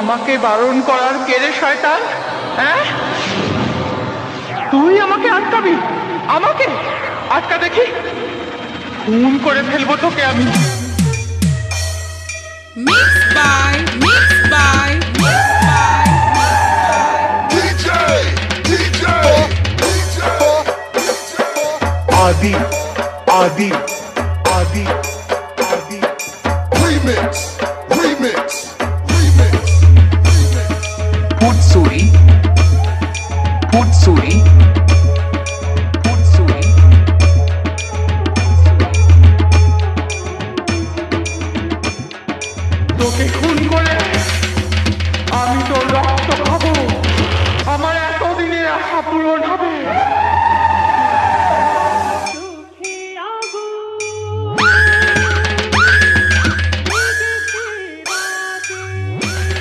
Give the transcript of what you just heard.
আমাকে বারণ করার কে রে শয়তান? হ্যাঁ, তুই আমাকে আটকাবি? আমাকে আটকা দেখি, খুন করে ফেলবো তোকে আমি। Adi, Adi, Adi, Adi. Remix, remix, remix, remix. Putsuri, Putsuri.